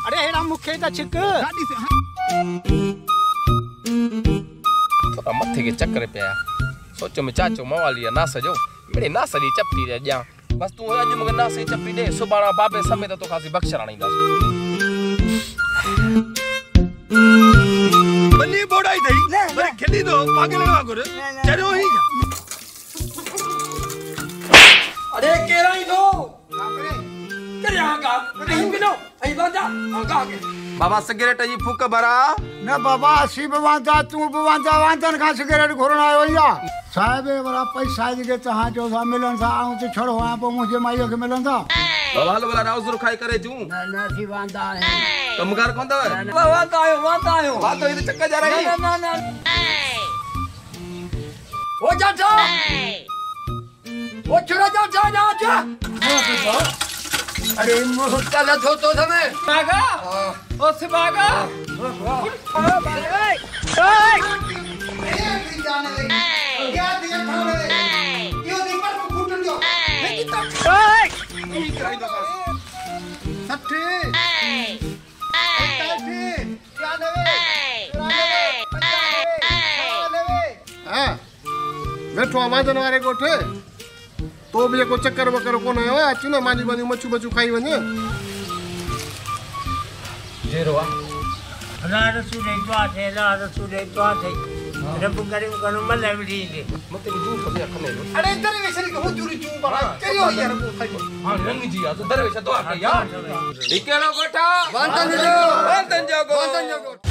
अरे हेड़ा मुखे का छिक थोड़ा मथे के चक्कर पे आया सोचो मैं चाचो मवाली ना सजो मेरे ना सजी चपटी दे जा बस तू अज मगर ना सजी चपटी दे सुबाना बाबे समेत तो खासी बख्शरा नहीं दास बनी बोड़ाई थई अरे खेली दो पागल ना गुर चलो ही अरे केरा ही दो करे आगा नहीं बिनो आई बाजा आगा के बाबा सिगरेट जी फूक भरा न बाबा सी बवांदा तू बवांदा वांदन का सिगरेट घोरन आयो या साहब बड़ा पैसा जे तहां जो सा मिलन सा आऊं तो छोड़ो आ पो मुझे माइयो के मिलन सा बाबा वाला राउस खाई करे जू न सी वांदा है कमकार कोन दव वांदा आयो बात तो ये चक्का जा रही ना ओ चाचा ओ छोरा चाचा ना जा अरे मुहत्ता न थो तो समय बागा ओ से बागा बैठो आवाजन वारे कोठे तो भी को चक्कर वक्कर कोन आयो अचु न मानी मानी मच्छू बच्चू खाई वने जेरोवा रात सुने तो आथे रब करे कनो मले बिडी दे मते जू खबे खने अरे इधर वेसरी को चूरी चू बड़ा करियो यार को खाई हां रंग जी आ तो दरवेश तो आ यार इकेलो कोठा वांतन जो